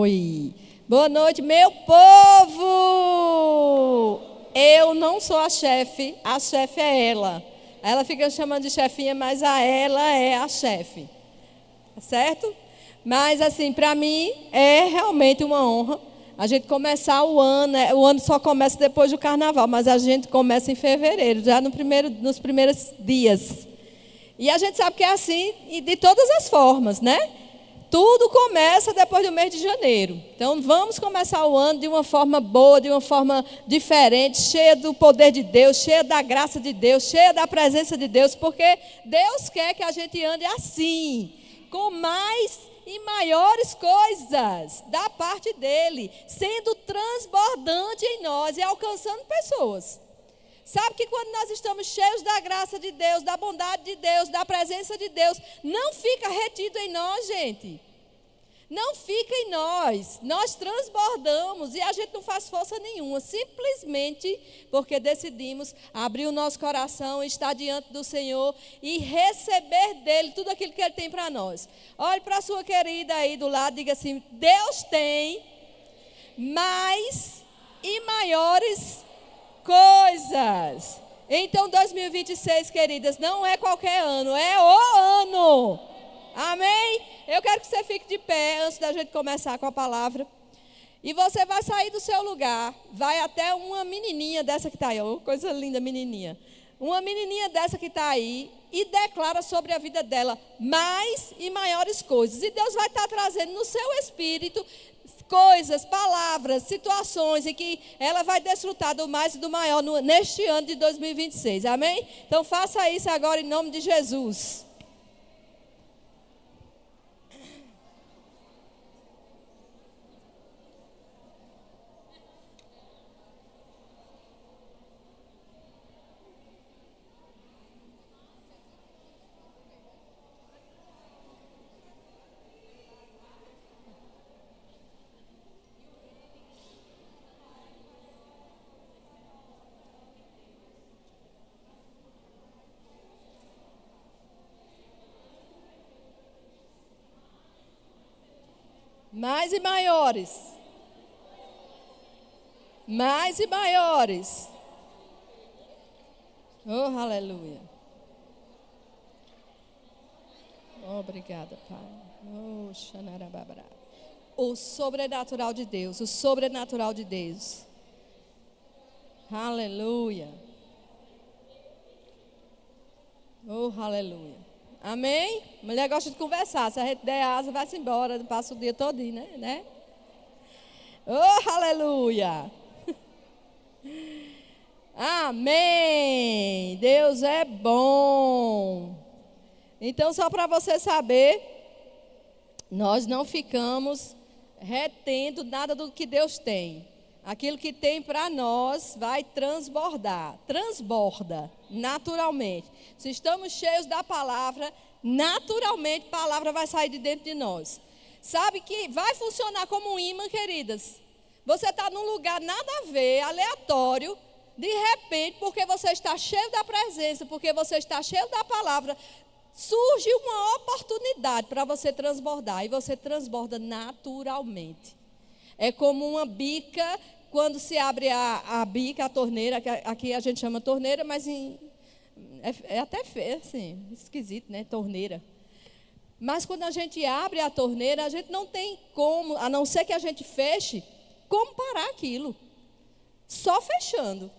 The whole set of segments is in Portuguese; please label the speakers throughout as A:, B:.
A: Oi. Boa noite, meu povo! Eu não sou a chefe é ela. Ela fica chamando de chefinha, mas ela é a chefe. Certo? Mas, assim, para mim é realmente uma honra a gente começar o ano. O ano só começa depois do carnaval, mas a gente começa em fevereiro, já nos primeiros dias. E a gente sabe que é assim e de todas as formas, né? Tudo começa depois do mês de janeiro. Então, vamos começar o ano de uma forma boa, de uma forma diferente, cheia do poder de Deus, cheia da graça de Deus, cheia da presença de Deus, porque Deus quer que a gente ande assim, com mais e maiores coisas da parte dEle, sendo transbordante em nós e alcançando pessoas. Sabe que quando nós estamos cheios da graça de Deus, da bondade de Deus, da presença de Deus, não fica retido em nós, gente. Não fica em nós. Nós transbordamos e a gente não faz força nenhuma, simplesmente porque decidimos abrir o nosso coração, estar diante do Senhor e receber dEle tudo aquilo que Ele tem para nós. Olhe para a sua querida aí do lado e diga assim: Deus tem mais e maiores coisas. Então 2026, queridas, não é qualquer ano, é o ano. Amém? Eu quero que você fique de pé antes da gente começar com a palavra. E você vai sair do seu lugar, vai até uma menininha dessa que está aí, oh, coisa linda, menininha. Uma menininha dessa que está aí e declara sobre a vida dela mais e maiores coisas. E Deus vai estar trazendo no seu espírito coisas, palavras, situações em que ela vai desfrutar do mais e do maior neste ano de 2026, amém? Então faça isso agora em nome de Jesus. Mais e maiores. Mais e maiores. Oh, aleluia. Obrigada, Pai. Oh, xanarababara. O sobrenatural de Deus. O sobrenatural de Deus. Aleluia. Oh, aleluia. Amém? Mulher gosta de conversar. Se a gente der asa, vai-se embora. Passa o dia todinho, né? Oh, aleluia. Amém. Deus é bom. Então, só para você saber, nós não ficamos retendo nada do que Deus tem. Aquilo que tem para nós vai transbordar. Transborda, naturalmente. Se estamos cheios da palavra, naturalmente a palavra vai sair de dentro de nós. Sabe que vai funcionar como um imã, queridas. Você está num lugar nada a ver, aleatório. De repente, porque você está cheio da presença, porque você está cheio da palavra, surge uma oportunidade para você transbordar. E você transborda naturalmente. É como uma bica. Quando se abre a bica, a torneira, que aqui a gente chama torneira, mas é até feio, assim, esquisito, né? Torneira. Mas quando a gente abre a torneira, a gente não tem como, a não ser que a gente feche, como parar aquilo. Só fechando.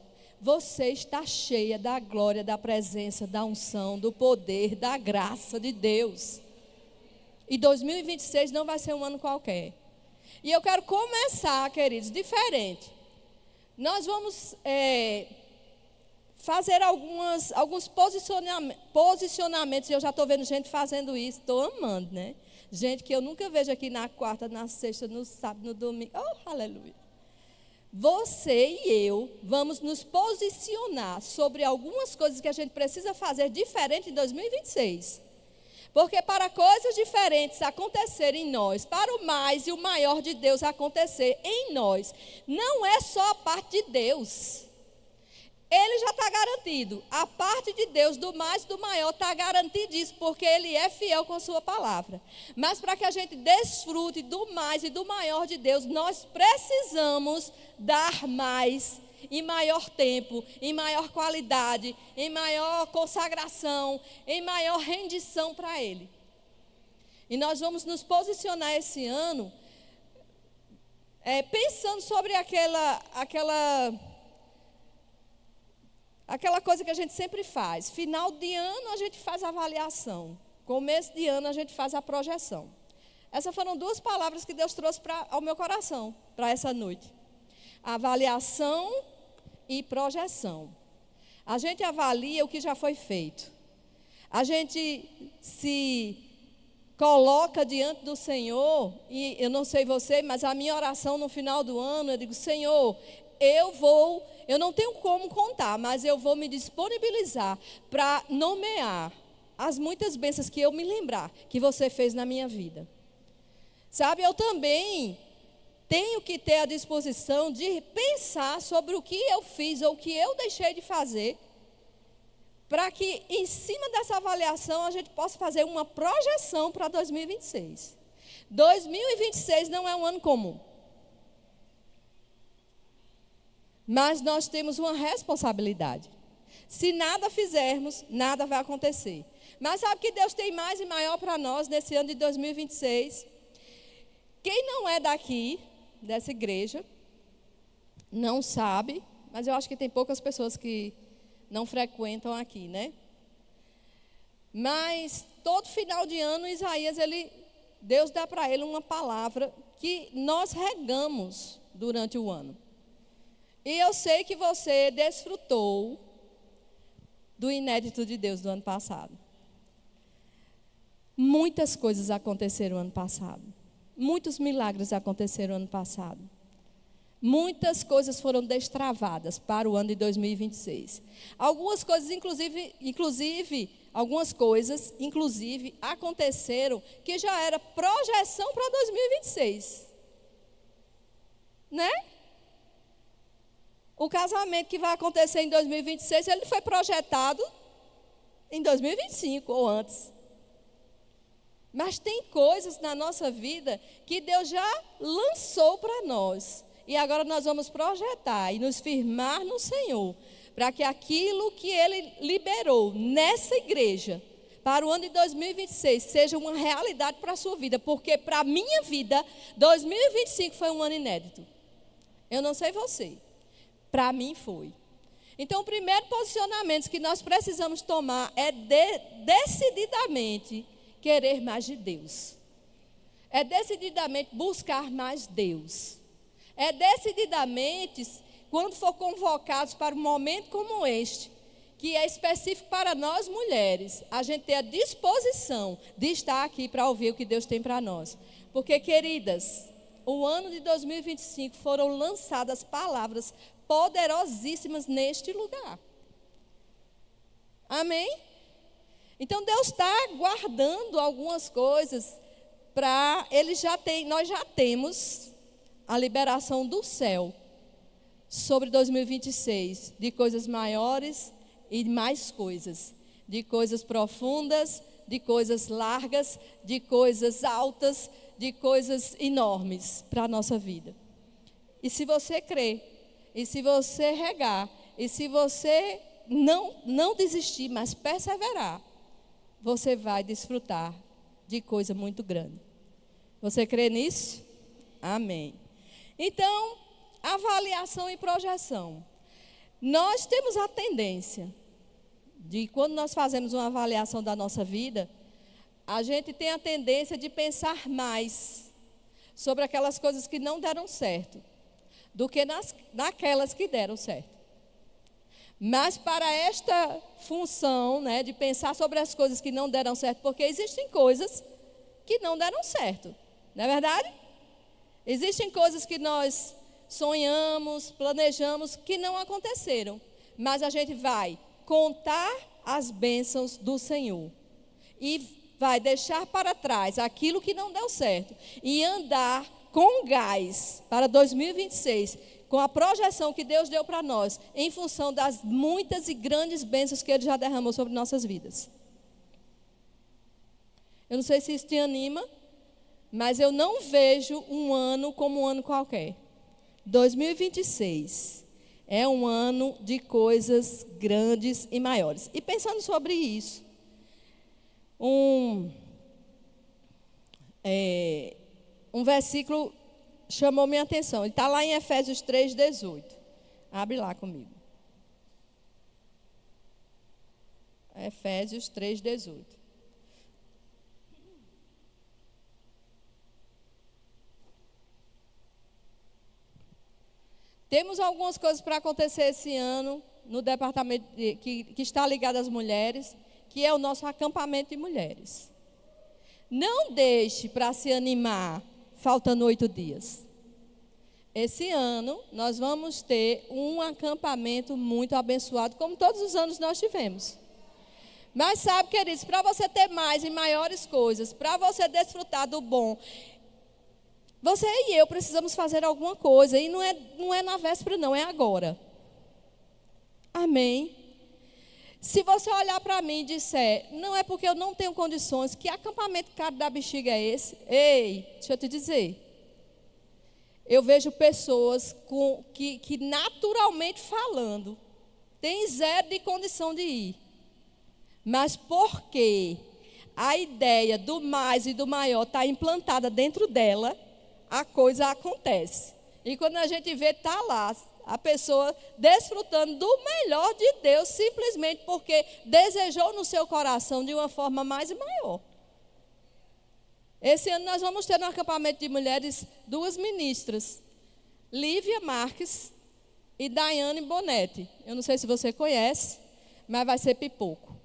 A: Você está cheia da glória, da presença, da unção, do poder, da graça de Deus. E 2026 não vai ser um ano qualquer. E eu quero começar, queridos, diferente. Nós vamos fazer alguns posicionamentos. Eu já estou vendo gente fazendo isso, estou amando, né? Gente que eu nunca vejo aqui na quarta, na sexta, no sábado, no domingo. Oh, aleluia. Você e eu vamos nos posicionar sobre algumas coisas que a gente precisa fazer diferente em 2026. Porque para coisas diferentes acontecerem em nós, para o mais e o maior de Deus acontecer em nós, não é só a parte de Deus. ele já está garantido. A parte de Deus, do mais e do maior, está garantidíssimo, porque Ele é fiel com a sua palavra. Mas para que a gente desfrute do mais e do maior de Deus, nós precisamos dar mais, em maior tempo, em maior qualidade, em maior consagração, em maior rendição para Ele. E nós vamos nos posicionar esse ano, pensando sobre aquela coisa que a gente sempre faz. Final de ano a gente faz a avaliação. Começo de ano a gente faz a projeção. Essas foram duas palavras que Deus trouxe ao meu coração para essa noite. Avaliação e projeção. A gente avalia o que já foi feito. A gente se coloca diante do Senhor, e eu não sei você, mas a minha oração no final do ano, eu digo: Senhor, eu não tenho como contar, mas eu vou me disponibilizar para nomear as muitas bênçãos que eu me lembrar que você fez na minha vida. Sabe, eu também tenho que ter a disposição de pensar sobre o que eu fiz ou o que eu deixei de fazer, para que em cima dessa avaliação a gente possa fazer uma projeção para 2026. 2026 não é um ano comum. Mas nós temos uma responsabilidade. Se nada fizermos, nada vai acontecer. Mas sabe que Deus tem mais e maior para nós nesse ano de 2026? Quem não é daqui, dessa igreja, não sabe, mas eu acho que tem poucas pessoas que não frequentam aqui, né? Mas todo final de ano, Isaías, Deus dá para ele uma palavra que nós regamos durante o ano. E eu sei que você desfrutou do inédito de Deus do ano passado. Muitas coisas aconteceram ano passado. Muitos milagres aconteceram ano passado. Muitas coisas foram destravadas para o ano de 2026. Algumas coisas, inclusive, aconteceram que já era projeção para 2026. Né? O casamento que vai acontecer em 2026, ele foi projetado em 2025 ou antes. Mas tem coisas na nossa vida que Deus já lançou para nós. E agora nós vamos projetar e nos firmar no Senhor, para que aquilo que Ele liberou nessa igreja, para o ano de 2026, seja uma realidade para a sua vida. Porque para a minha vida, 2025 foi um ano inédito. Eu não sei você. Para mim foi. Então, o primeiro posicionamento que nós precisamos tomar é decididamente querer mais de Deus. É decididamente buscar mais Deus. É decididamente, quando for convocados para um momento como este, que é específico para nós mulheres, a gente ter a disposição de estar aqui para ouvir o que Deus tem para nós. Porque, queridas, o ano de 2025 foram lançadas palavras poderosíssimas neste lugar. Amém? Então Deus está guardando algumas coisas para nós já temos a liberação do céu sobre 2026, de coisas maiores e mais coisas, de coisas profundas, de coisas largas, de coisas altas, de coisas enormes para a nossa vida. E se você crer, e se você regar, e se você não desistir, mas perseverar, você vai desfrutar de coisa muito grande. Você crê nisso? Amém. Então, avaliação e projeção. Nós temos a tendência de, quando nós fazemos uma avaliação da nossa vida, a gente tem a tendência de pensar mais sobre aquelas coisas que não deram certo do que naquelas que deram certo. Mas para esta função, né, de pensar sobre as coisas que não deram certo, porque existem coisas que não deram certo, não é verdade? Existem coisas que nós sonhamos, planejamos, que não aconteceram, mas a gente vai contar as bênçãos do Senhor e vai deixar para trás aquilo que não deu certo e andar com gás para 2026, com a projeção que Deus deu para nós, em função das muitas e grandes bênçãos que Ele já derramou sobre nossas vidas. Eu não sei se isso te anima, mas eu não vejo um ano como um ano qualquer. 2026 é um ano de coisas grandes e maiores. E pensando sobre isso, um versículo chamou minha atenção. Ele está lá em Efésios 3:18. Abre lá comigo. Efésios 3:18. Temos algumas coisas para acontecer esse ano no departamento que está ligado às mulheres, que é o nosso acampamento de mulheres. Não deixe para se animar faltando 8 dias. Esse ano nós vamos ter um acampamento muito abençoado, como todos os anos nós tivemos. Mas sabe, queridos, para você ter mais e maiores coisas, para você desfrutar do bom, você e eu precisamos fazer alguma coisa. E não é na véspera, não, é agora. Amém? Se você olhar para mim e disser, não é porque eu não tenho condições, que acampamento caro da bexiga é esse? Ei, deixa eu te dizer. Eu vejo pessoas que naturalmente falando, têm zero de condição de ir. Mas porque a ideia do mais e do maior está implantada dentro dela, a coisa acontece. E quando a gente vê, está lá a pessoa desfrutando do melhor de Deus, simplesmente porque desejou no seu coração de uma forma mais e maior. Esse ano nós vamos ter no acampamento de mulheres 2 ministras, Lívia Marques e Daiane Bonetti. Eu não sei se você conhece, mas vai ser pipoco.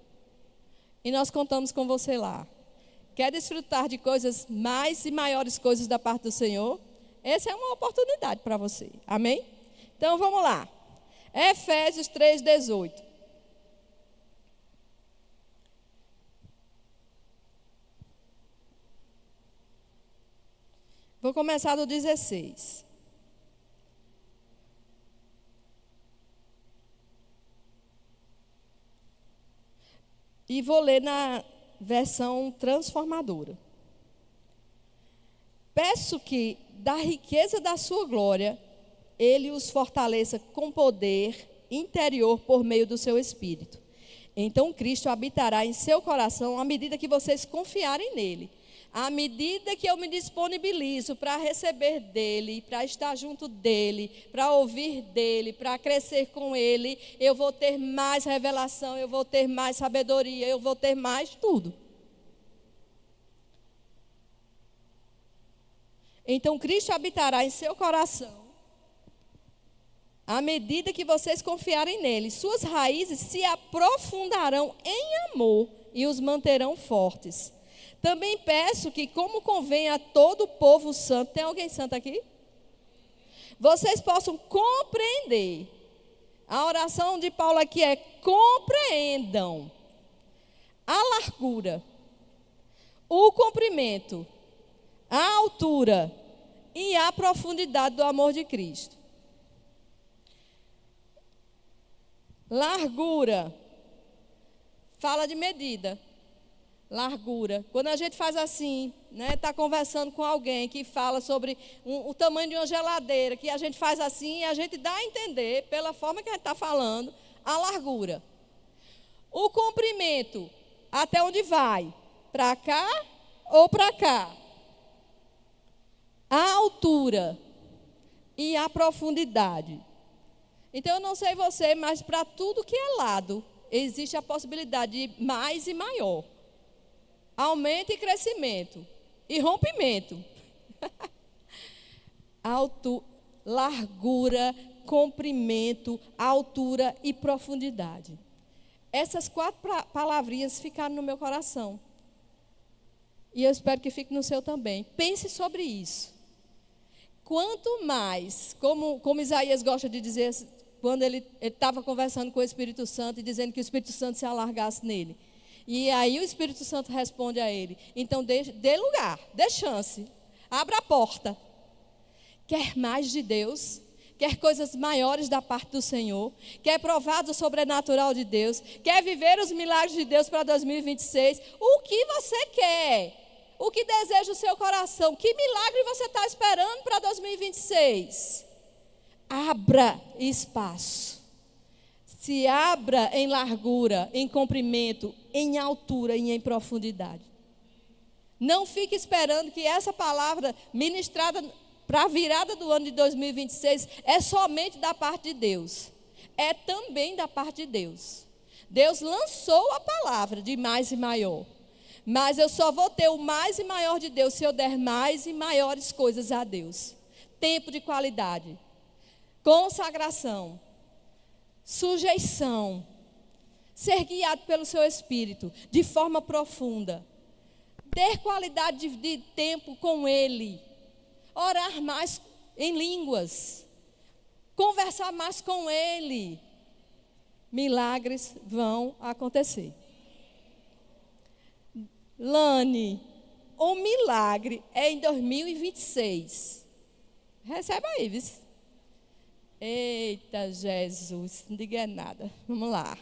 A: E nós contamos com você lá. Quer desfrutar de coisas mais e maiores coisas da parte do Senhor? Essa é uma oportunidade para você. Amém? Então vamos lá. Efésios 3:18. Vou começar do 16. E vou ler na versão transformadora. Peço que, da riqueza da sua glória, Ele os fortaleça com poder interior por meio do seu Espírito. Então Cristo habitará em seu coração à medida que vocês confiarem nele. À medida que eu me disponibilizo para receber dele, para estar junto dele, para ouvir dele, para crescer com ele, eu vou ter mais revelação, eu vou ter mais sabedoria, eu vou ter mais tudo. Então Cristo habitará em seu coração à medida que vocês confiarem nele. Suas raízes se aprofundarão em amor e os manterão fortes. Também peço que, como convém a todo o povo santo, tem alguém santo aqui? Vocês possam compreender. A oração de Paulo aqui é: compreendam a largura, o comprimento, a altura e a profundidade do amor de Cristo. Largura fala de medida. Largura. Quando a gente faz assim, né, está conversando com alguém que fala sobre o tamanho de uma geladeira, que a gente faz assim e a gente dá a entender, pela forma que a gente está falando, a largura. O comprimento, até onde vai? Para cá ou para cá? A altura e a profundidade. Então, eu não sei você, mas para tudo que é lado, existe a possibilidade de mais e maior. Aumento e crescimento. E rompimento. Largura, comprimento, altura e profundidade. Essas 4 palavrinhas ficaram no meu coração. E eu espero que fique no seu também. Pense sobre isso. Quanto mais, como Isaías gosta de dizer, quando ele estava conversando com o Espírito Santo e dizendo que o Espírito Santo se alargasse nele. E aí o Espírito Santo responde a ele: então dê lugar, dê chance, abra a porta. Quer mais de Deus? quer coisas maiores da parte do Senhor, quer provar do sobrenatural de Deus, quer viver os milagres de Deus para 2026. O que você quer? O que deseja o seu coração? Que milagre você está esperando para 2026? Abra espaço. Se abra em largura, em comprimento, em altura e em profundidade. Não fique esperando que essa palavra ministrada para a virada do ano de 2026 é somente da parte de Deus. É também da parte de Deus. Deus lançou a palavra de mais e maior. Mas eu só vou ter o mais e maior de Deus se eu der mais e maiores coisas a Deus. Tempo de qualidade, consagração, sujeição, ser guiado pelo seu Espírito de forma profunda, ter qualidade de tempo com Ele, orar mais em línguas, conversar mais com Ele. Milagres vão acontecer. Lane, o milagre é em 2026. Receba aí, viu? Eita, Jesus, não diga nada. Vamos lá.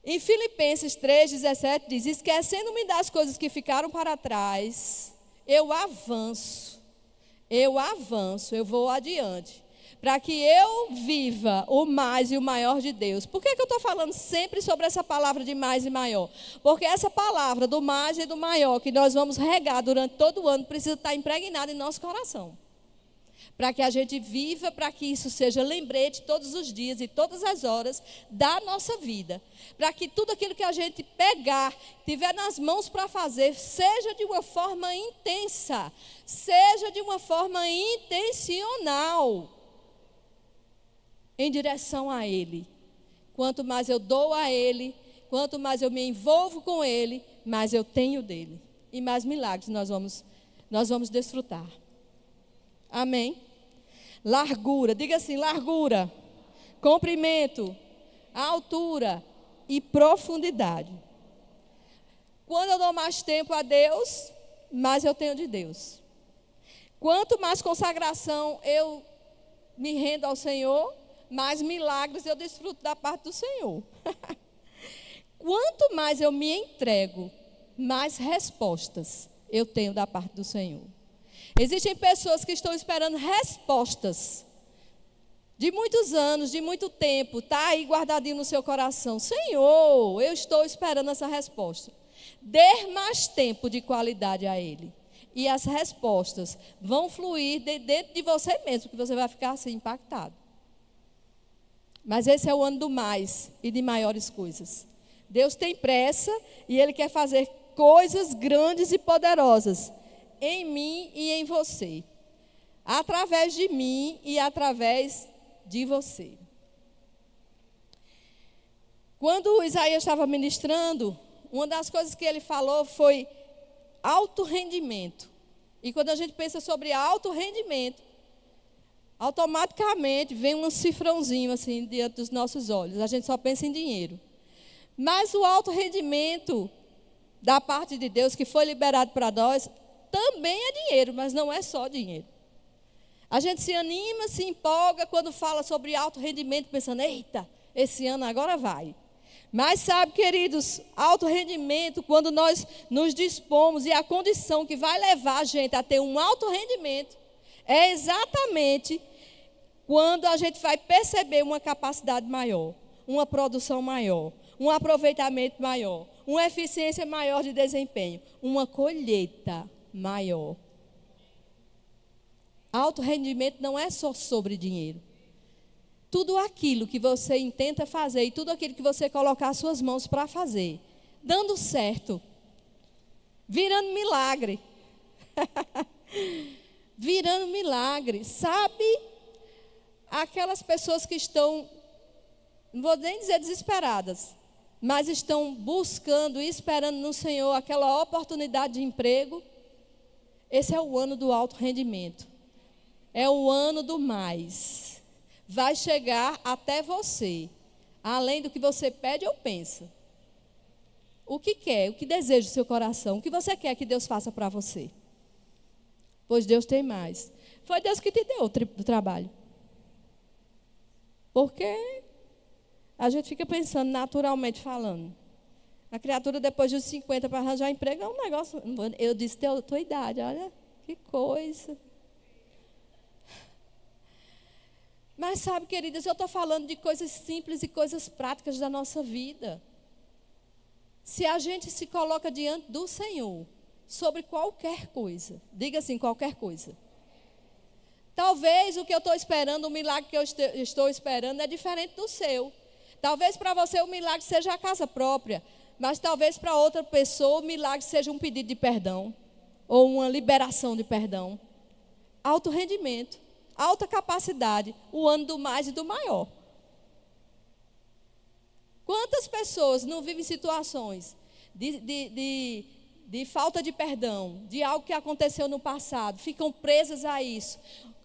A: Em Filipenses 3,17 diz: esquecendo-me das coisas que ficaram para trás, eu avanço, eu vou adiante, para que eu viva o mais e o maior de Deus. Por que eu estou falando sempre sobre essa palavra de mais e maior? Porque essa palavra do mais e do maior, que nós vamos regar durante todo o ano, precisa estar impregnada em nosso coração. Para que a gente viva, para que isso seja lembrete todos os dias e todas as horas da nossa vida. Para que tudo aquilo que a gente pegar, tiver nas mãos para fazer, seja de uma forma intensa, seja de uma forma intencional, em direção a Ele. Quanto mais eu dou a Ele, quanto mais eu me envolvo com Ele, mais eu tenho dele. E mais milagres nós vamos desfrutar. Amém? Largura, diga assim, largura, comprimento, altura e profundidade. Quando eu dou mais tempo a Deus, mais eu tenho de Deus. Quanto mais consagração eu me rendo ao Senhor, mais milagres eu desfruto da parte do Senhor. Quanto mais eu me entrego, mais respostas eu tenho da parte do Senhor. Existem pessoas que estão esperando respostas de muitos anos, de muito tempo, está aí guardadinho no seu coração. Senhor, eu estou esperando essa resposta. Dê mais tempo de qualidade a Ele. E as respostas vão fluir dentro de você mesmo, que você vai ficar assim impactado. Mas esse é o ano do mais e de maiores coisas. Deus tem pressa e Ele quer fazer coisas grandes e poderosas em mim e em você, através de mim e através de você. Quando Isaías estava ministrando, uma das coisas que ele falou foi alto rendimento. E quando a gente pensa sobre alto rendimento, automaticamente vem um cifrãozinho assim diante dos nossos olhos. A gente só pensa em dinheiro. Mas o alto rendimento da parte de Deus que foi liberado para nós também é dinheiro, mas não é só dinheiro. A gente se anima, se empolga quando fala sobre alto rendimento, pensando, eita, esse ano agora vai. Mas sabe, queridos, alto rendimento, quando nós nos dispomos, e a condição que vai levar a gente a ter um alto rendimento, é exatamente quando a gente vai perceber uma capacidade maior, uma produção maior, um aproveitamento maior, uma eficiência maior de desempenho, uma colheita maior. Alto rendimento não é só sobre dinheiro. Tudo aquilo que você intenta fazer e tudo aquilo que você colocar as suas mãos para fazer, dando certo, virando milagre. Virando milagre. Sabe, aquelas pessoas que estão, não vou nem dizer desesperadas, mas estão buscando e esperando no Senhor aquela oportunidade de emprego. Esse é o ano do alto rendimento. É o ano do mais. Vai chegar até você, além do que você pede ou pensa. O que quer, o que deseja o seu coração, o que você quer que Deus faça para você. Pois Deus tem mais. Foi Deus que te deu o trabalho. Porque a gente fica pensando, naturalmente falando. A criatura, depois dos 50, para arranjar emprego, é um negócio. Eu disse, tua idade, olha, que coisa. Mas sabe, queridas, eu estou falando de coisas simples e coisas práticas da nossa vida. Se a gente se coloca diante do Senhor sobre qualquer coisa, diga assim, qualquer coisa. Talvez o que eu estou esperando, o milagre que eu estou esperando é diferente do seu. Talvez para você o milagre seja a casa própria, mas talvez para outra pessoa o milagre seja um pedido de perdão ou uma liberação de perdão. Alto rendimento, alta capacidade, o ano do mais e do maior. Quantas pessoas não vivem situações de falta de perdão, de algo que aconteceu no passado, ficam presas a isso,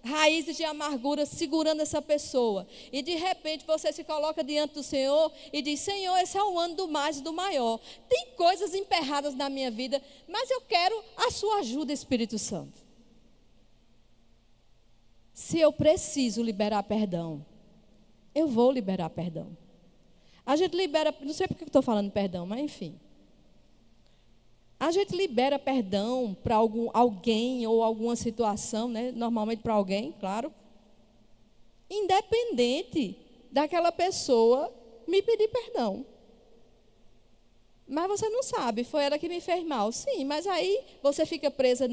A: raízes de amargura segurando essa pessoa, e de repente você se coloca diante do Senhor e diz, Senhor, esse é o ano do mais e do maior, tem coisas emperradas na minha vida, mas eu quero a sua ajuda, Espírito Santo. Se eu preciso liberar perdão, eu vou liberar perdão. A gente libera, não sei porque eu estou falando perdão, mas enfim. A gente libera perdão para alguém ou alguma situação, né? Normalmente para alguém, claro. Independente daquela pessoa me pedir perdão. Mas você não sabe, foi ela que me fez mal. Sim, mas aí você fica presa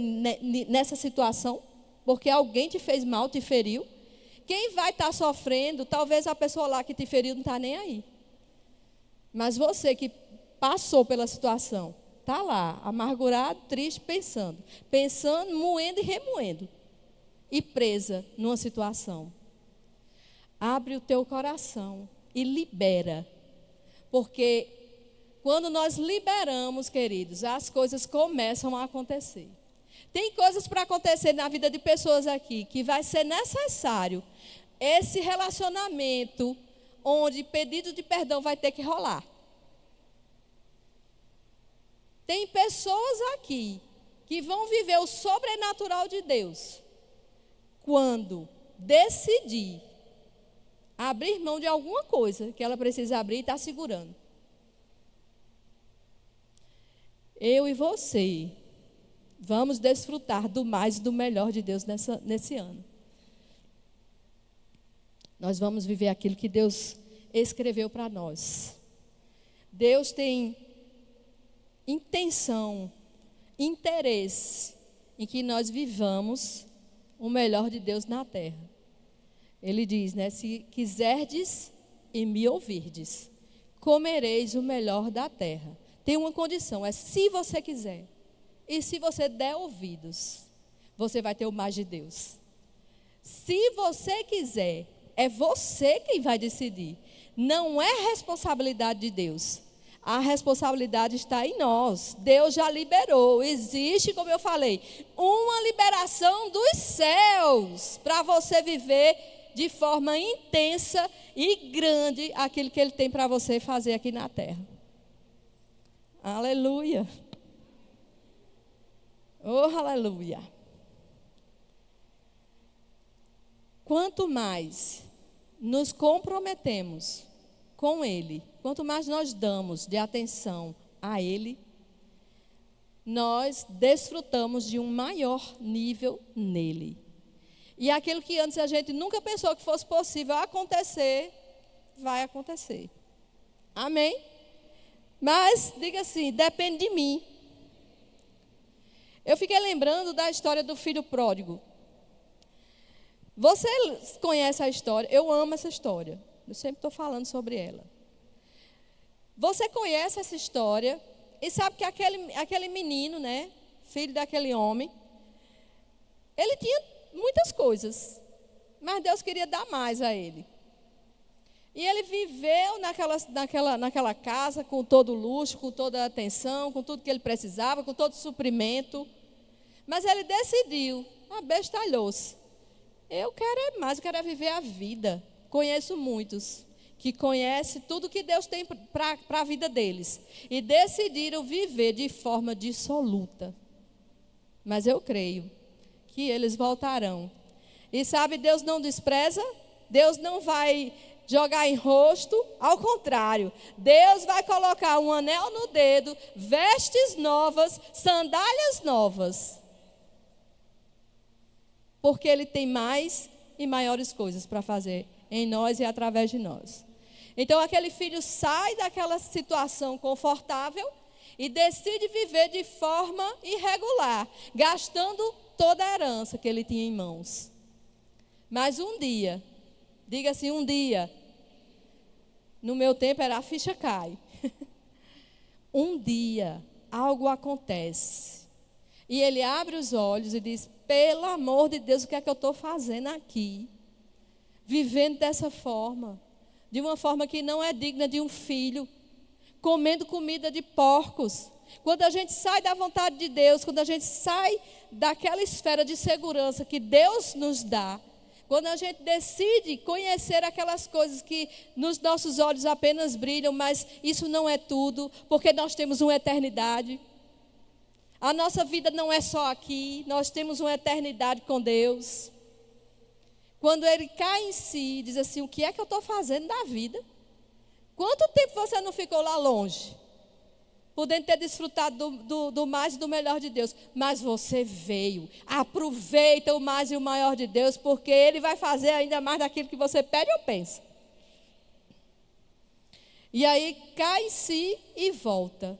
A: nessa situação, porque alguém te fez mal, te feriu. Quem vai estar sofrendo, talvez a pessoa lá que te feriu não está nem aí. Mas você que passou pela situação, está lá, amargurado, triste, pensando, moendo e remoendo, e presa numa situação. Abre o teu coração e libera, porque quando nós liberamos, queridos, as coisas começam a acontecer. Tem coisas para acontecer na vida de pessoas aqui, que vai ser necessário esse relacionamento, onde pedido de perdão vai ter que rolar. Tem pessoas aqui que vão viver o sobrenatural de Deus quando decidir abrir mão de alguma coisa que ela precisa abrir e está segurando. Eu e você vamos desfrutar do mais e do melhor de Deus nesse ano. Nós vamos viver aquilo que Deus escreveu para nós. Deus tem intenção, interesse em que nós vivamos o melhor de Deus na terra. Ele diz, né? Se quiserdes e me ouvirdes, comereis o melhor da terra. Tem uma condição, é se você quiser. E se você der ouvidos, você vai ter o mais de Deus. Se você quiser, é você quem vai decidir. Não é responsabilidade de Deus. A responsabilidade está em nós. Deus já liberou. Existe, como eu falei, uma liberação dos céus para você viver de forma intensa e grande aquilo que Ele tem para você fazer aqui na terra. Aleluia. Oh, aleluia. Quanto mais nos comprometemos com Ele, quanto mais nós damos de atenção a Ele, nós desfrutamos de um maior nível nele. E aquilo que antes a gente nunca pensou que fosse possível acontecer, vai acontecer. Amém? Mas, diga assim, depende de mim. Eu fiquei lembrando da história do filho pródigo. Você conhece a história? Eu amo essa história. Eu sempre estou falando sobre ela. Você conhece essa história e sabe que aquele menino, né, filho daquele homem, ele tinha muitas coisas, mas Deus queria dar mais a ele. E ele viveu naquela casa com todo o luxo, com toda a atenção, com tudo que ele precisava, com todo o suprimento. Mas ele decidiu, abestalhou-se. Eu quero é mais, eu quero é viver a vida. Conheço muitos que conhecem tudo que Deus tem para a vida deles. E decidiram viver de forma dissoluta. Mas eu creio que eles voltarão. E sabe, Deus não despreza, Deus não vai jogar em rosto, ao contrário. Deus vai colocar um anel no dedo, vestes novas, sandálias novas. Porque Ele tem mais e maiores coisas para fazer em nós e através de nós. Então aquele filho sai daquela situação confortável e decide viver de forma irregular, gastando toda a herança que ele tinha em mãos. Mas um dia, diga assim, um dia, no meu tempo era a ficha cai. Um dia, algo acontece. E ele abre os olhos e diz, pelo amor de Deus, o que é que eu estou fazendo aqui? Vivendo dessa forma, de uma forma que não é digna de um filho, comendo comida de porcos. Quando a gente sai da vontade de Deus, quando a gente sai daquela esfera de segurança que Deus nos dá, quando a gente decide conhecer aquelas coisas que nos nossos olhos apenas brilham, mas isso não é tudo, porque nós temos uma eternidade. A nossa vida não é só aqui, nós temos uma eternidade com Deus. Quando ele cai em si, diz assim, o que é que eu estou fazendo da vida? Quanto tempo você não ficou lá longe? Podendo ter desfrutado do mais e do melhor de Deus. Mas você veio. Aproveita o mais e o maior de Deus, porque Ele vai fazer ainda mais daquilo que você pede ou pensa. E aí cai em si e volta.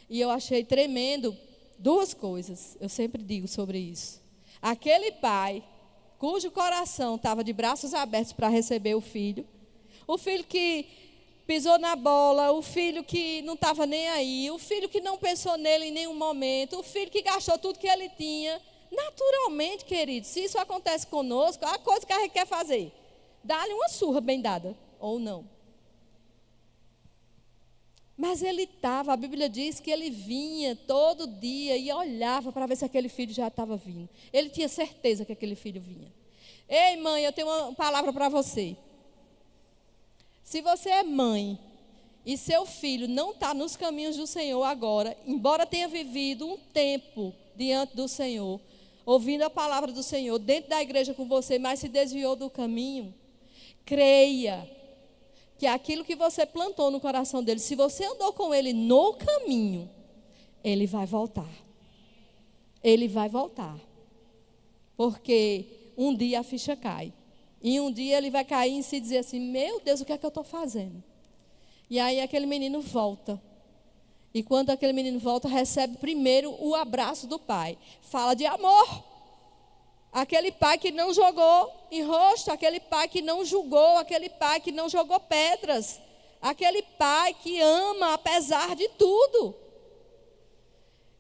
A: E eu achei tremendo duas coisas. Eu sempre digo sobre isso. Aquele pai, cujo coração estava de braços abertos para receber o filho que pisou na bola, o filho que não estava nem aí, o filho que não pensou nele em nenhum momento, o filho que gastou tudo que ele tinha. Naturalmente, querido, se isso acontece conosco, a coisa que a gente quer fazer, dá-lhe uma surra bem dada, ou não. Mas ele estava, a Bíblia diz que ele vinha todo dia e olhava para ver se aquele filho já estava vindo. Ele tinha certeza que aquele filho vinha. Ei, mãe, eu tenho uma palavra para você. Se você é mãe e seu filho não está nos caminhos do Senhor agora, embora tenha vivido um tempo diante do Senhor, ouvindo a palavra do Senhor dentro da igreja com você, mas se desviou do caminho, creia que aquilo que você plantou no coração dele, se você andou com ele no caminho, ele vai voltar. Ele vai voltar. Porque um dia a ficha cai. E um dia ele vai cair em si e dizer assim, meu Deus, o que é que eu estou fazendo? E aí aquele menino volta. E quando aquele menino volta, recebe primeiro o abraço do pai. Fala de amor. Aquele pai que não jogou em rosto, aquele pai que não julgou, aquele pai que não jogou pedras. Aquele pai que ama apesar de tudo.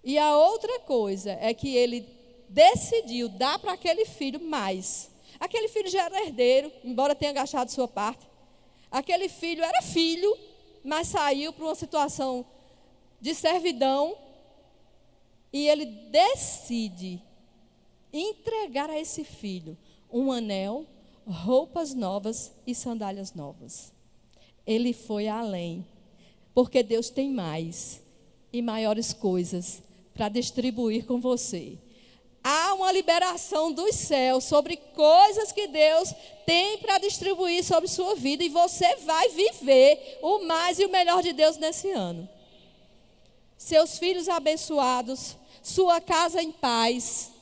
A: E a outra coisa é que ele decidiu dar para aquele filho mais. Aquele filho já era herdeiro, embora tenha gastado sua parte. Aquele filho era filho, mas saiu para uma situação de servidão. E ele decide entregar a esse filho um anel, roupas novas e sandálias novas. Ele foi além, porque Deus tem mais e maiores coisas para distribuir com você. Há uma liberação dos céus sobre coisas que Deus tem para distribuir sobre sua vida. E você vai viver o mais e o melhor de Deus nesse ano. Seus filhos abençoados, sua casa em paz.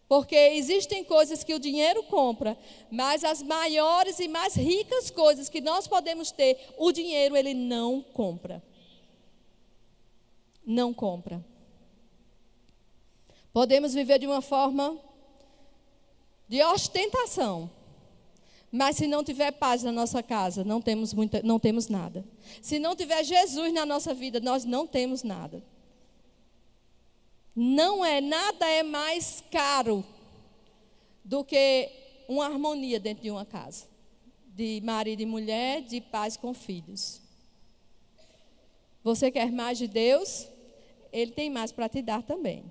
A: Porque existem coisas que o dinheiro compra, mas as maiores e mais ricas coisas que nós podemos ter, o dinheiro ele não compra. Não compra. Podemos viver de uma forma de ostentação, mas se não tiver paz na nossa casa, não temos nada. Se não tiver Jesus na nossa vida, nós não temos nada. Nada é mais caro do que uma harmonia dentro de uma casa, de marido e mulher, de pais com filhos. Você quer mais de Deus? Ele tem mais para te dar também.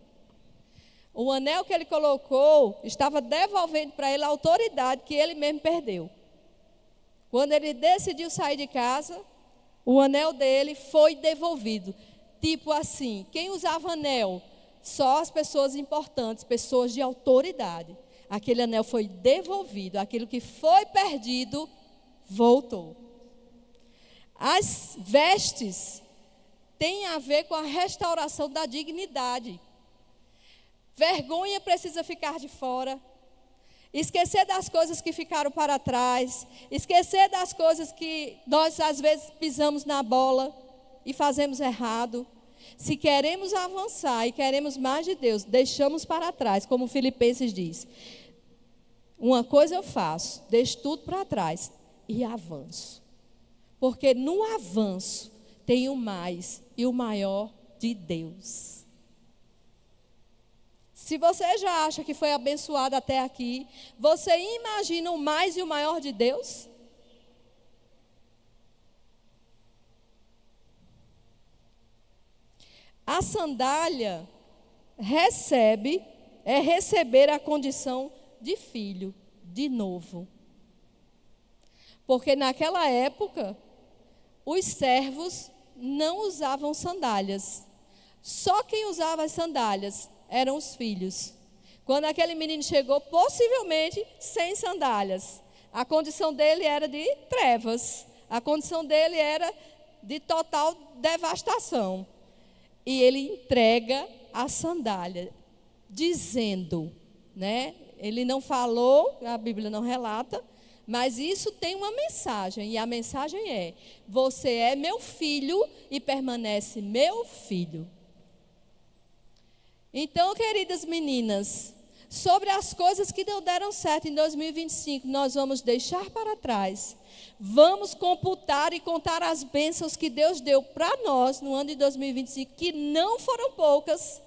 A: O anel que ele colocou estava devolvendo para ele a autoridade que ele mesmo perdeu. Quando ele decidiu sair de casa, o anel dele foi devolvido. Tipo assim, quem usava anel? Só as pessoas importantes, pessoas de autoridade. Aquele anel foi devolvido. Aquilo que foi perdido voltou. As vestes têm a ver com a restauração da dignidade. Vergonha precisa ficar de fora. Esquecer das coisas que ficaram para trás. Esquecer das coisas que nós, às vezes, pisamos na bola e fazemos errado. Se queremos avançar e queremos mais de Deus, deixamos para trás, como Filipenses diz. Uma coisa eu faço, deixo tudo para trás e avanço. Porque no avanço tem o mais e o maior de Deus. Se você já acha que foi abençoado até aqui, você imagina o mais e o maior de Deus? A sandália é receber a condição de filho, de novo. Porque naquela época, os servos não usavam sandálias. Só quem usava as sandálias eram os filhos. Quando aquele menino chegou, possivelmente sem sandálias, a condição dele era de trevas, a condição dele era de total devastação. E ele entrega a sandália, dizendo, né? Ele não falou, a Bíblia não relata, mas isso tem uma mensagem, e a mensagem é: você é meu filho e permanece meu filho. Então, queridas meninas, sobre as coisas que não deram certo em 2025, nós vamos deixar para trás. Vamos computar e contar as bênçãos que Deus deu para nós no ano de 2025, que não foram poucas,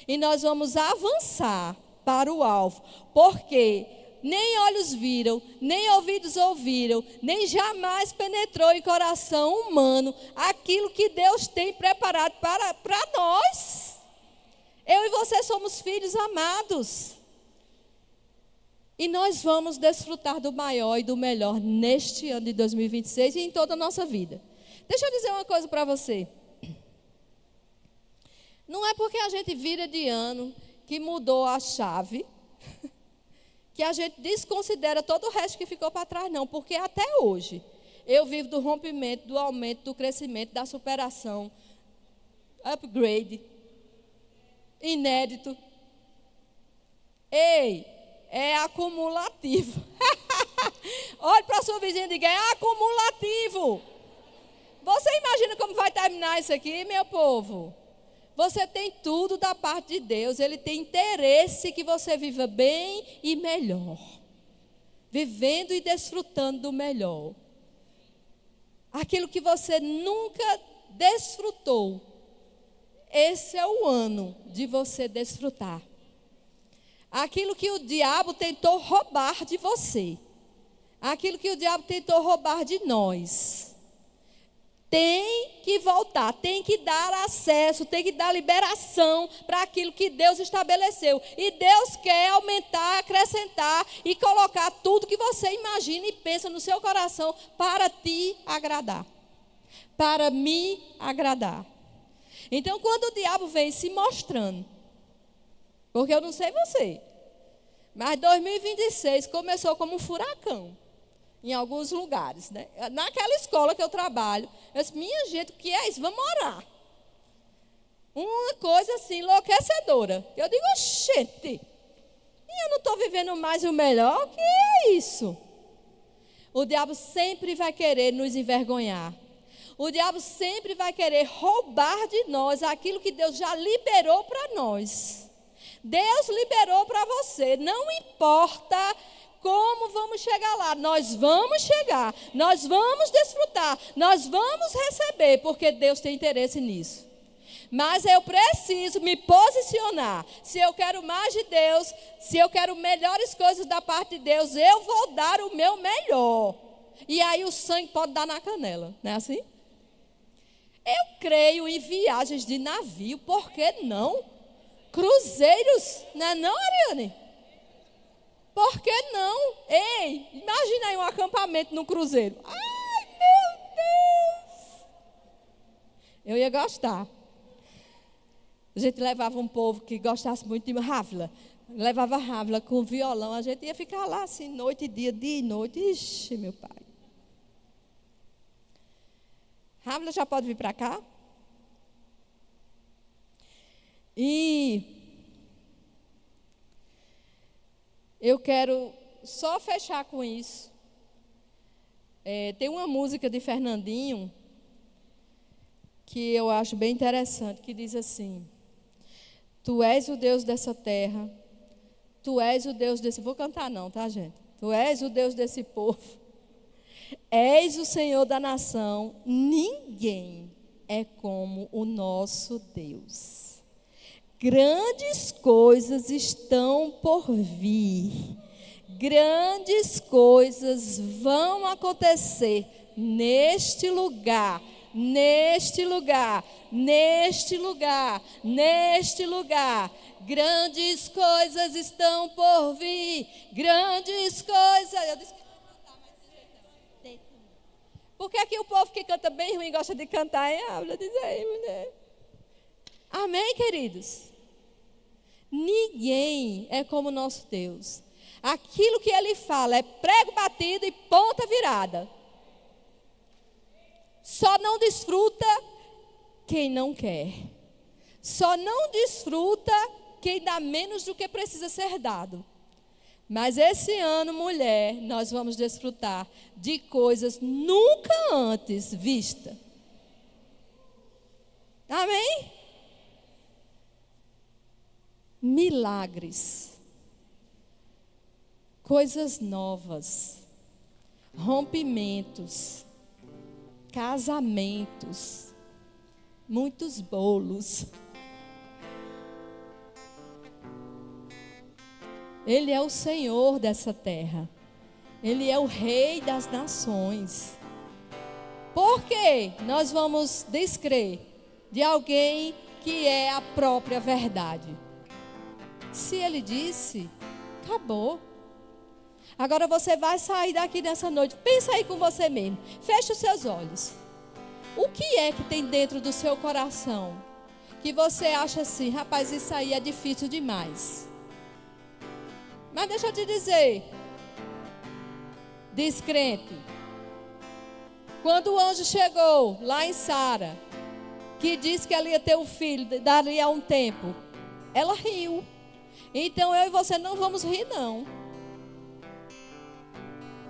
A: e nós vamos avançar para o alvo, porque nem olhos viram, nem ouvidos ouviram, nem jamais penetrou em coração humano aquilo que Deus tem preparado para nós. Eu e você somos filhos amados. E nós vamos desfrutar do maior e do melhor neste ano de 2026 e em toda a nossa vida. Deixa eu dizer uma coisa para você. Não é porque a gente vira de ano que mudou a chave, que a gente desconsidera todo o resto que ficou para trás, não. Porque até hoje eu vivo do rompimento, do aumento, do crescimento, da superação, upgrade, inédito. Ei, é acumulativo. Olhe para a sua vizinha e diga: é acumulativo. Você imagina como vai terminar isso aqui, meu povo? Você tem tudo da parte de Deus. Ele tem interesse que você viva bem e melhor. Vivendo e desfrutando do melhor. Aquilo que você nunca desfrutou. Esse é o ano de você desfrutar. Aquilo que o diabo tentou roubar de você. Aquilo que o diabo tentou roubar de nós. Tem que voltar, tem que dar acesso, tem que dar liberação para aquilo que Deus estabeleceu. E Deus quer aumentar, acrescentar e colocar tudo que você imagina e pensa no seu coração para te agradar. Para me agradar. Então, quando o diabo vem se mostrando, porque eu não sei você, mas 2026 começou como um furacão. Em alguns lugares, né? Naquela escola que eu trabalho, eu disse: minha gente, o que é isso? Vamos orar. Uma coisa assim, enlouquecedora. Eu digo: gente, eu não estou vivendo mais o melhor? O que é isso? O diabo sempre vai querer nos envergonhar. O diabo sempre vai querer roubar de nós aquilo que Deus já liberou para nós. Deus liberou para você, não importa como vamos chegar lá, nós vamos chegar, nós vamos desfrutar, nós vamos receber, porque Deus tem interesse nisso. Mas eu preciso me posicionar. Se eu quero mais de Deus, se eu quero melhores coisas da parte de Deus, eu vou dar o meu melhor. E aí o sangue pode dar na canela, não é assim? Eu creio em viagens de navio, por que não? Cruzeiros, não é não, Ariane? Por que não? Ei, imagina aí um acampamento no cruzeiro. Ai, meu Deus! Eu ia gostar. A gente levava um povo que gostasse muito de Rávila. Levava Rávila com violão. A gente ia ficar lá assim, noite e dia e noite. Ixi, meu pai. Rávila já pode vir para cá? E eu quero só fechar com isso. Tem uma música de Fernandinho que eu acho bem interessante, que diz assim: Tu és o Deus dessa terra, Tu és o Deus desse... Vou cantar não, tá, gente? Tu és o Deus desse povo, és o Senhor da nação, ninguém é como o nosso Deus. Grandes coisas estão por vir, grandes coisas vão acontecer neste lugar, neste lugar, neste lugar, neste lugar. Grandes coisas estão por vir, grandes coisas. Eu disse que não ia cantar, mas por que aqui o povo que canta bem ruim gosta de cantar, hein? Habla, diz aí, mulher. Amém, queridos? Ninguém é como o nosso Deus. Aquilo que Ele fala é prego batido e ponta virada. Só não desfruta quem não quer. Só não desfruta quem dá menos do que precisa ser dado. Mas esse ano, mulher, nós vamos desfrutar de coisas nunca antes vistas. Amém? Milagres. Coisas novas. Rompimentos. Casamentos. Muitos bolos. Ele é o Senhor dessa terra. Ele é o Rei das nações. Por quê? Nós vamos descrer de alguém que é a própria verdade. Se Ele disse, acabou. Agora você vai sair daqui nessa noite. Pensa aí com você mesmo. Feche os seus olhos. O que é que tem dentro do seu coração que você acha assim, rapaz, isso aí é difícil demais? Mas deixa eu te dizer, descrente, quando o anjo chegou lá em Sara, que disse que ela ia ter um filho, daria um tempo, ela riu. Então eu e você não vamos rir, não.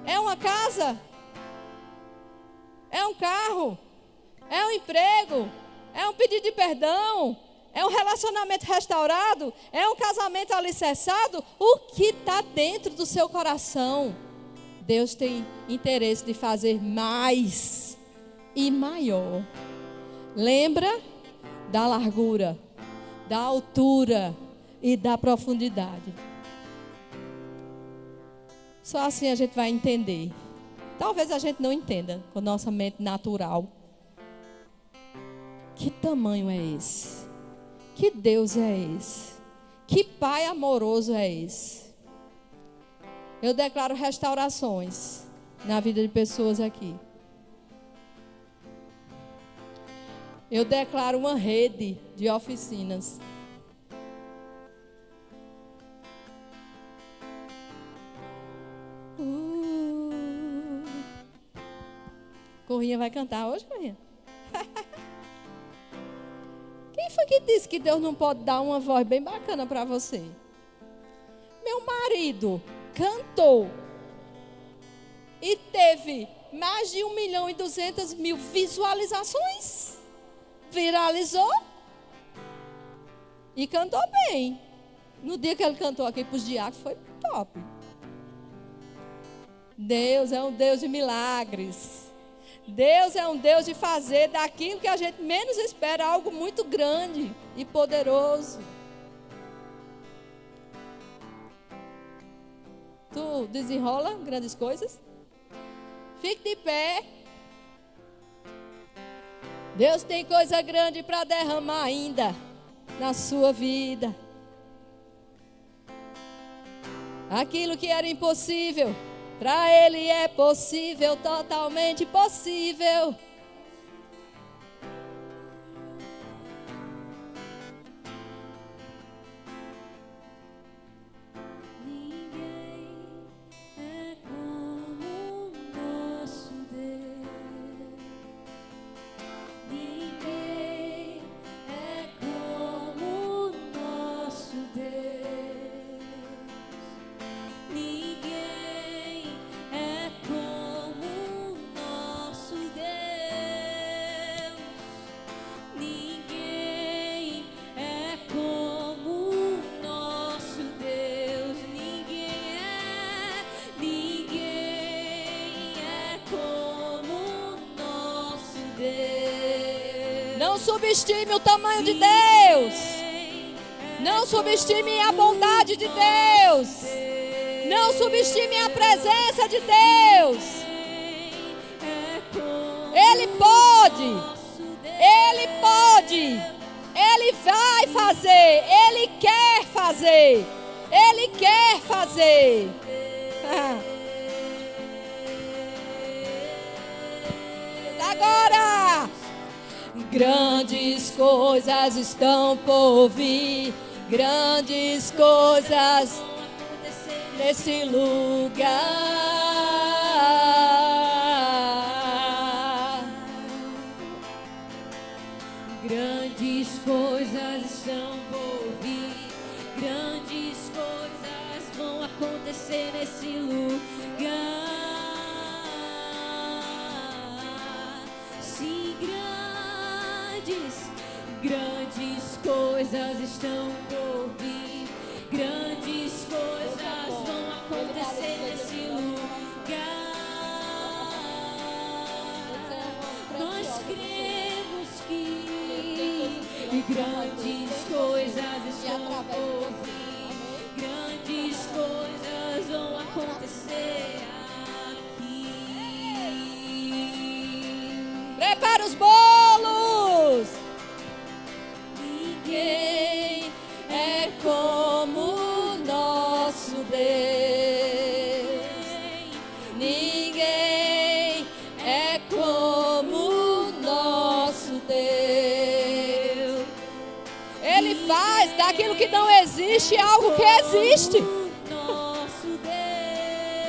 A: É uma casa? É um carro? É um emprego? É um pedido de perdão? É um relacionamento restaurado? É um casamento alicerçado? O que está dentro do seu coração? Deus tem interesse de fazer mais e maior. Lembra da largura, da altura e da profundidade. Só assim a gente vai entender. Talvez a gente não entenda com nossa mente natural. Que tamanho é esse? Que Deus é esse? Que Pai amoroso é esse? Eu declaro restaurações na vida de pessoas aqui. Eu declaro uma rede de oficinas. Corrinha vai cantar hoje, Corrinha? Quem foi que disse que Deus não pode dar uma voz bem bacana para você? Meu marido cantou e teve mais de 1.200.000 visualizações. Viralizou e cantou bem. No dia que ele cantou aqui para os diáconos foi top. Deus é um Deus de milagres. Deus é um Deus de fazer daquilo que a gente menos espera algo muito grande e poderoso. Tu desenrola grandes coisas? Fique de pé. Deus tem coisa grande para derramar ainda na sua vida. Aquilo que era impossível, para Ele é possível, totalmente possível. Ninguém é como o nosso Deus. subestime o tamanho de Deus. Não subestime a bondade de Deus. Não subestime a presença de Deus. Ele pode. Ele pode. Ele vai fazer. Ele quer fazer. Ele quer fazer. Agora, grandes coisas estão por vir. Grandes coisas nesse lugar.
B: Grandes coisas estão por vir. Grandes coisas vão acontecer nesse lugar. Sim, grandes coisas estão por vir. Grandes coisas vão acontecer nesse lugar. Nós cremos que grandes coisas estão por vir. Grandes coisas vão acontecer aqui.
A: Prepara os bolos. Ninguém é como o nosso Deus. Ninguém é como o nosso Deus. Ele faz daquilo que não existe algo que existe.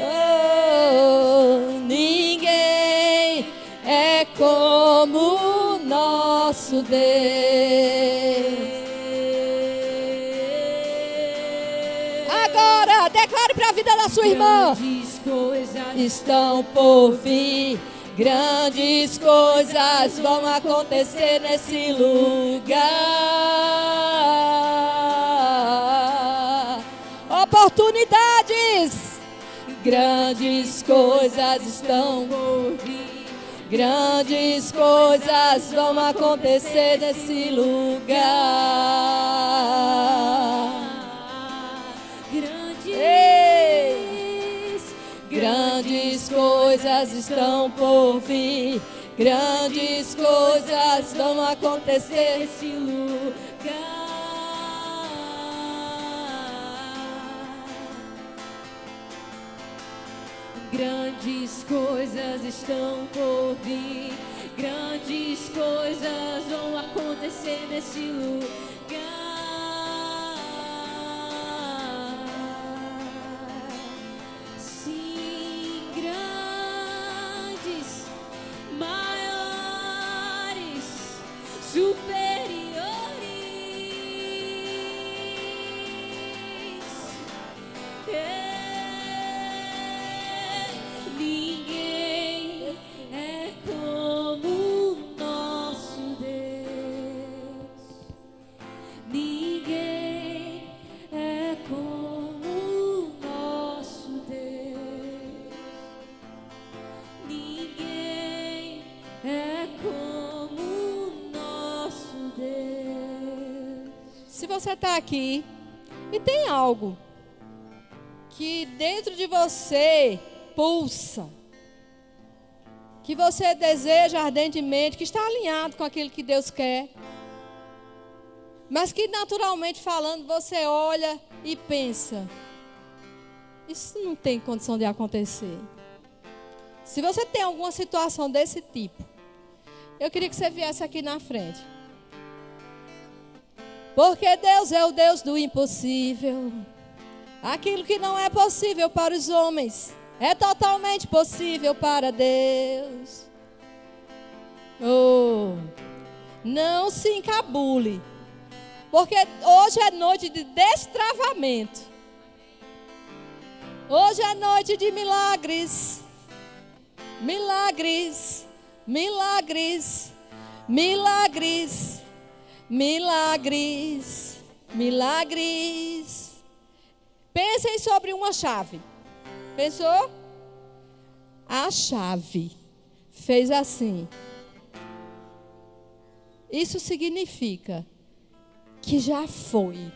A: Oh, ninguém é como o nosso Deus. Agora, declare para a vida da sua irmã.
B: Grandes coisas
A: Estão por vir. Grandes coisas vão acontecer nesse lugar. Oportunidades. Grandes coisas estão por vir. Grandes coisas vão acontecer nesse lugar. Grandes coisas estão por vir. Grandes coisas vão acontecer nesse lugar.
B: Grandes coisas estão por vir. Grandes coisas vão acontecer nesse lugar. Sim, grandes, maiores, superiores. Ninguém é como o nosso Deus. Ninguém é como o nosso Deus. Ninguém é como o nosso Deus.
A: Se você está aqui e tem algo que dentro de você pulsa, que você deseja ardentemente, que está alinhado com aquilo que Deus quer, mas que naturalmente falando você olha e pensa, isso não tem condição de acontecer. Se você tem alguma situação desse tipo, eu queria que você viesse aqui na frente. Porque Deus é o Deus do impossível. Aquilo que não é possível para os homens é totalmente possível para Deus. Oh, não se encabule, porque hoje é noite de destravamento. Hoje é noite de milagres. Milagres, milagres, milagres, milagres, milagres. Pensem sobre uma chave. Pensou? A chave fez assim. Isso significa que já foi.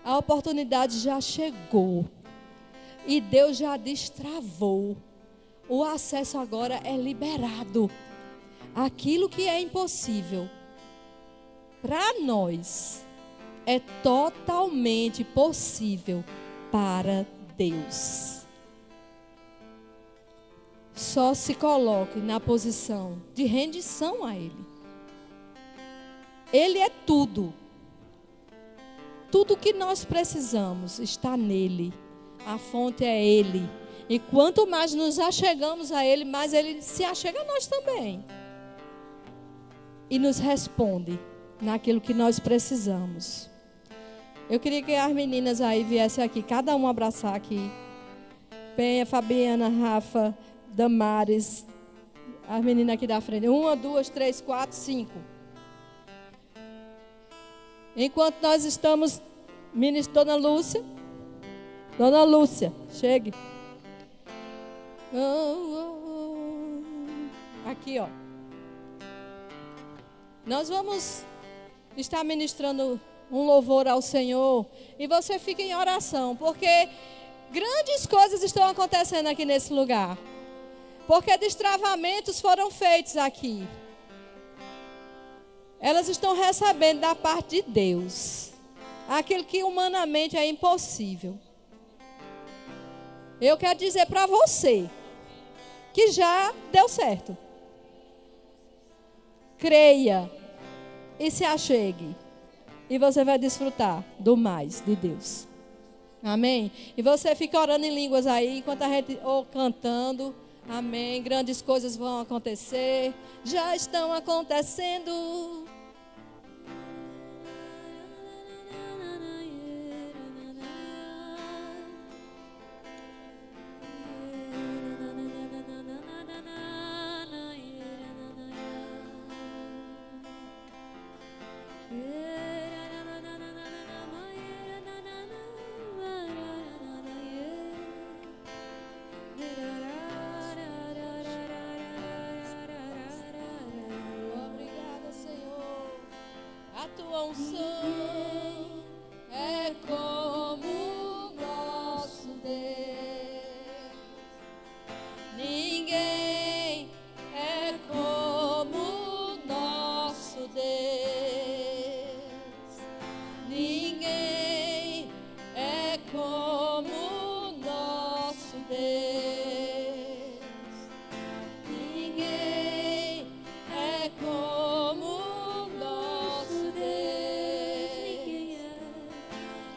A: A oportunidade já chegou. E Deus já destravou. O acesso agora é liberado. Aquilo que é impossível, para nós, é totalmente possível para Deus. Só se coloque na posição de rendição a Ele. Ele é tudo. Tudo que nós precisamos está nele. A fonte é Ele. E quanto mais nos achegamos a Ele, mais Ele se achega a nós também. E nos responde naquilo que nós precisamos. Eu queria que as meninas aí viessem aqui, cada um abraçar aqui. Penha, Fabiana, Rafa, Damares, as meninas aqui da frente. 1, 2, 3, 4, 5. Enquanto nós estamos ministrando, Dona Lúcia, chegue. Aqui, ó. Nós vamos estar ministrando um louvor ao Senhor. E você fica em oração, porque grandes coisas estão acontecendo aqui nesse lugar. Porque destravamentos foram feitos aqui. Elas estão recebendo da parte de Deus aquilo que humanamente é impossível. Eu quero dizer para você que já deu certo. Creia e se achegue. E você vai desfrutar do mais de Deus. Amém? E você fica orando em línguas aí, enquanto a gente ou cantando. Amém. Grandes coisas vão acontecer. Já estão acontecendo. Obrigada, Senhor. A tua unção é como o nosso Deus. Ninguém é como o nosso Deus. Ninguém é como o nosso Deus. Ninguém é como o nosso Deus.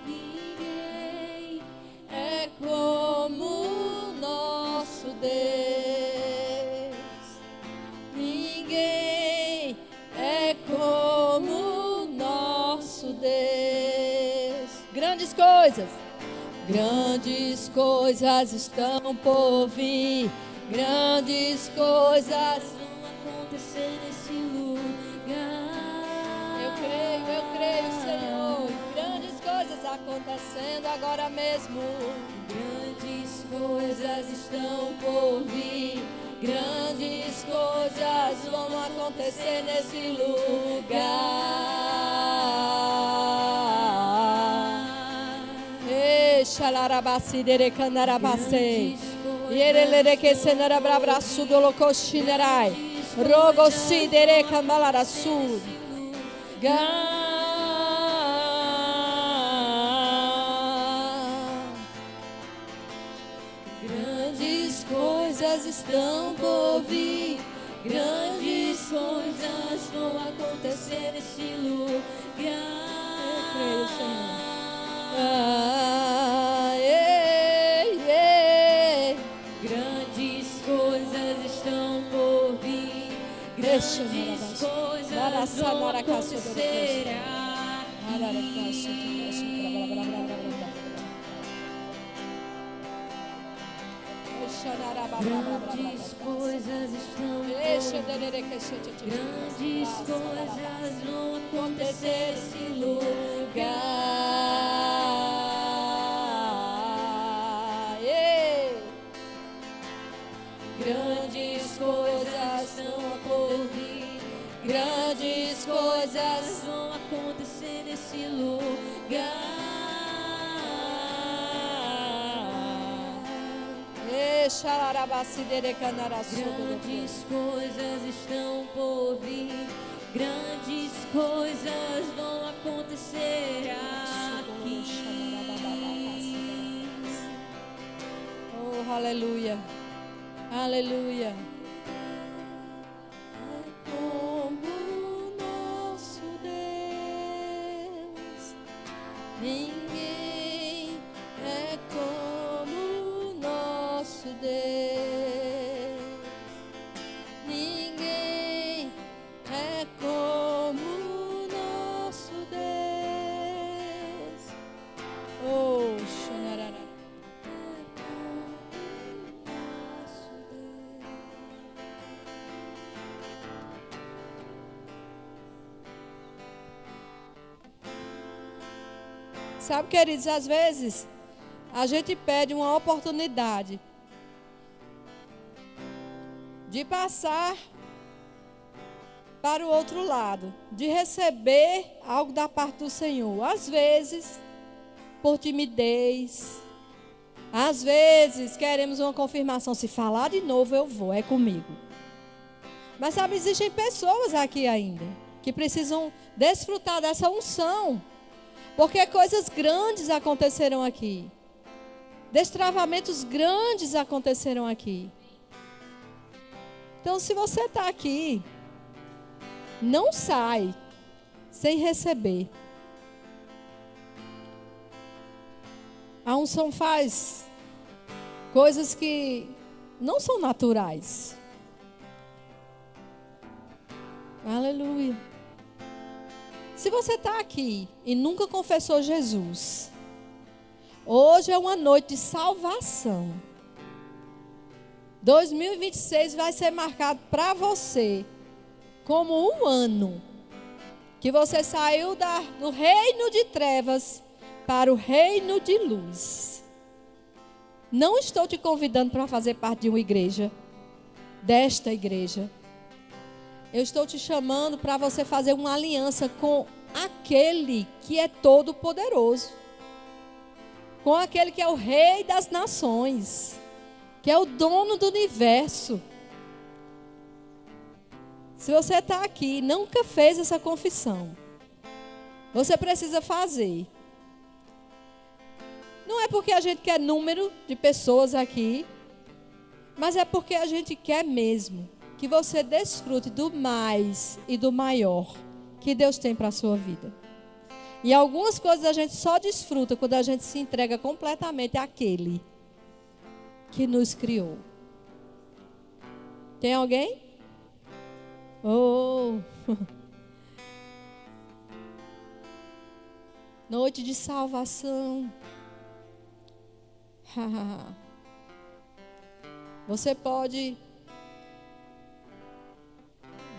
A: Ninguém é como o nosso Deus. Ninguém é como o nosso Deus. Grandes coisas estão por vir. Grandes coisas vão acontecer nesse lugar. Eu creio, Senhor. Grandes coisas acontecendo agora mesmo. Grandes coisas estão por vir. Grandes coisas vão acontecer nesse lugar. Xalarabasi derecandarabase. Yerelere que senara brabraço do locoshinerai. Rogosi derecambalaraçu. Grandes coisas estão por vir. Grandes coisas vão acontecer nesse lugar. Eu creio, Senhor. Grandes coisas estão por vir. Grandes coisas vão acontecer aqui. Grandes coisas estão por vir. Grandes coisas vão acontecer nesse lugar. Grandes coisas estão por vir. Grandes coisas
B: vão acontecer nesse lugar. Grandes coisas estão por vir. Grandes coisas vão acontecer aqui.
A: Oh, aleluia. Aleluia. Como nosso Deus, ninguém é como nosso Deus, ninguém é como nosso Deus. Oh, xanarara. Sabe, queridos, às vezes a gente pede uma oportunidade de passar para o outro lado, de receber algo da parte do Senhor. Às vezes, por timidez, às vezes queremos uma confirmação. Se falar de novo, eu vou, é comigo. Mas sabe, existem pessoas aqui ainda que precisam desfrutar dessa unção. Porque coisas grandes aconteceram aqui. Destravamentos grandes aconteceram aqui. Então, se você está aqui, não sai sem receber. A unção faz coisas que não são naturais. Aleluia. Se você está aqui e nunca confessou Jesus, hoje é uma noite de salvação. 2026 vai ser marcado para você como um ano que você saiu do reino de trevas para o reino de luz. Não estou te convidando para fazer parte de uma igreja, desta igreja. Eu estou te chamando para você fazer uma aliança com aquele que é todo poderoso. Com aquele que é o rei das nações. Que é o dono do universo. Se você está aqui e nunca fez essa confissão, você precisa fazer. Não é porque a gente quer número de pessoas aqui, mas é porque a gente quer mesmo que você desfrute do mais e do maior que Deus tem para a sua vida. E algumas coisas a gente só desfruta quando a gente se entrega completamente àquele que nos criou. Tem alguém? Oh! Noite de salvação. Você pode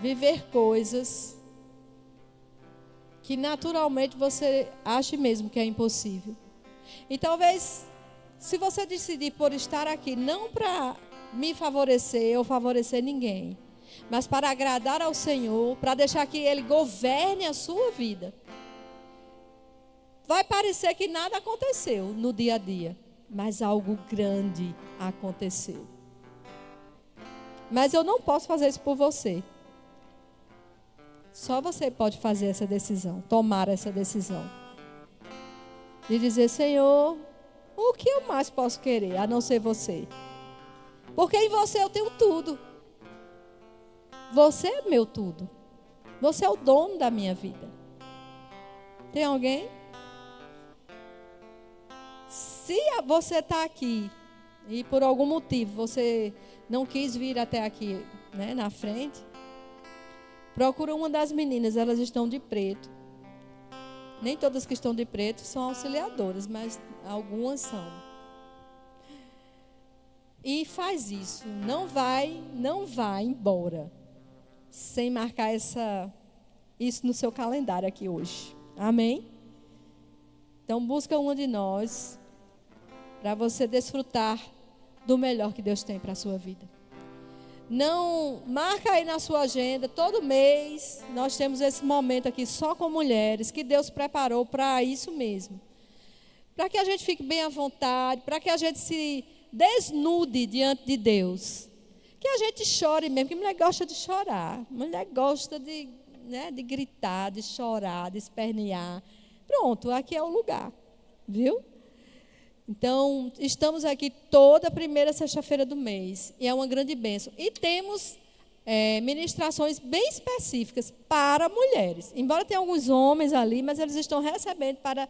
A: viver coisas que naturalmente você acha mesmo que é impossível. E talvez, se você decidir por estar aqui, não para me favorecer ou favorecer ninguém, mas para agradar ao Senhor, para deixar que Ele governe a sua vida, vai parecer que nada aconteceu no dia a dia, mas algo grande aconteceu. Mas eu não posso fazer isso por você. Só você pode fazer essa decisão, tomar essa decisão. De dizer, Senhor, o que eu mais posso querer, a não ser você? Porque em você eu tenho tudo. Você é meu tudo. Você é o dono da minha vida. Tem alguém? Se você está aqui e por algum motivo você não quis vir até aqui, né, na frente, procura uma das meninas, elas estão de preto. Nem todas que estão de preto são auxiliadoras, mas algumas são. E faz isso. Não vai embora sem marcar isso no seu calendário aqui hoje. Amém? Então busca uma de nós para você desfrutar do melhor que Deus tem para a sua vida. Não, marca aí na sua agenda, todo mês nós temos esse momento aqui só com mulheres, que Deus preparou para isso mesmo. Para que a gente fique bem à vontade, para que a gente se desnude diante de Deus. Que a gente chore mesmo, que mulher gosta de chorar, mulher gosta de, né, de gritar, de chorar, de espernear. Pronto, aqui é o lugar, viu? Então, estamos aqui toda primeira sexta-feira do mês, e é uma grande bênção. E temos ministrações bem específicas para mulheres. Embora tenha alguns homens ali, mas eles estão recebendo para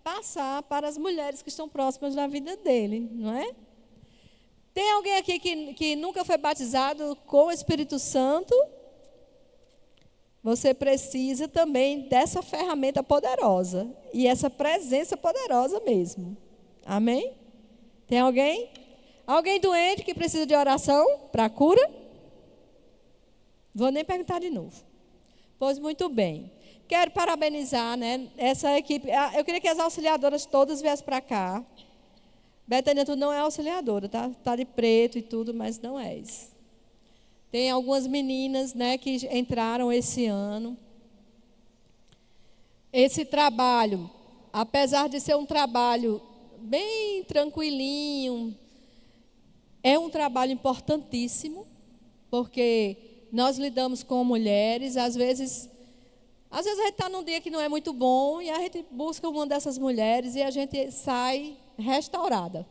A: passar para as mulheres que estão próximas da vida dele, não é? Tem alguém aqui que nunca foi batizado com o Espírito Santo? Você precisa também dessa ferramenta poderosa, e essa presença poderosa mesmo. Amém? Tem alguém? Alguém doente que precisa de oração para a cura? Vou nem perguntar de novo. Pois muito bem. Quero parabenizar, né, essa equipe. Eu queria que as auxiliadoras todas viessem para cá. Betânia, tu não é auxiliadora, tá? Tá de preto e tudo, mas não és. Tem algumas meninas, né, que entraram esse ano. Esse trabalho, apesar de ser um trabalho bem tranquilinho, é um trabalho importantíssimo, porque nós lidamos com mulheres, às vezes a gente está num dia que não é muito bom, e a gente busca uma dessas mulheres e a gente sai restaurada.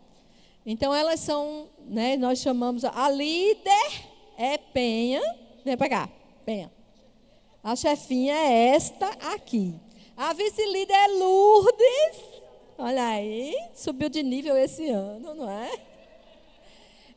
A: Então elas são, né, nós chamamos, a líder é Penha, vem para cá, Penha. A chefinha é esta aqui. A vice-líder é Lourdes. Olha aí, subiu de nível esse ano, não é?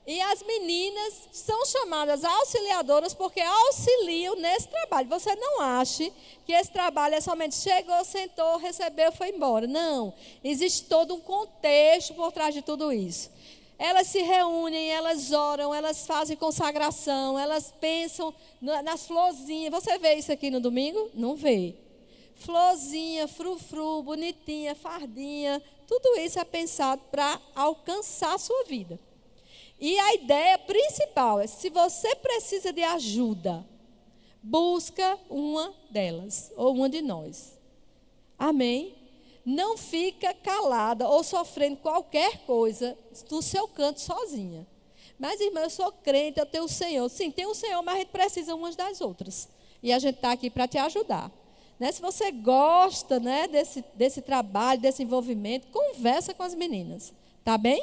A: E as meninas são chamadas auxiliadoras porque auxiliam nesse trabalho. Você não ache que esse trabalho é somente chegou, sentou, recebeu, foi embora. Não, existe todo um contexto por trás de tudo isso. Elas se reúnem, elas oram, elas fazem consagração, elas pensam nas florzinhas. Você vê isso aqui no domingo? Não vê. Florzinha, frufru, bonitinha, fardinha, tudo isso é pensado para alcançar a sua vida. E a ideia principal é, se você precisa de ajuda, busca uma delas, ou uma de nós. Amém? Não fica calada ou sofrendo qualquer coisa no seu canto sozinha. Mas, irmã, eu sou crente, eu tenho o Senhor. Sim, tem o Senhor, mas a gente precisa umas das outras. E a gente está aqui para te ajudar. Né? Se você gosta, né, desse trabalho, desse envolvimento, conversa com as meninas, tá bem?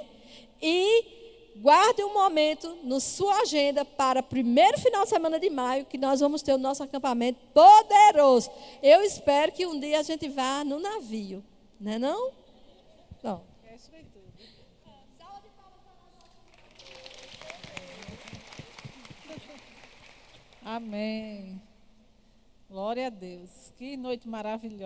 A: E guarde um momento na sua agenda para o primeiro final de semana de maio, que nós vamos ter o nosso acampamento poderoso. Eu espero que um dia a gente vá no navio, não é não? Bom.
C: Amém. Glória a Deus. Que noite maravilhosa.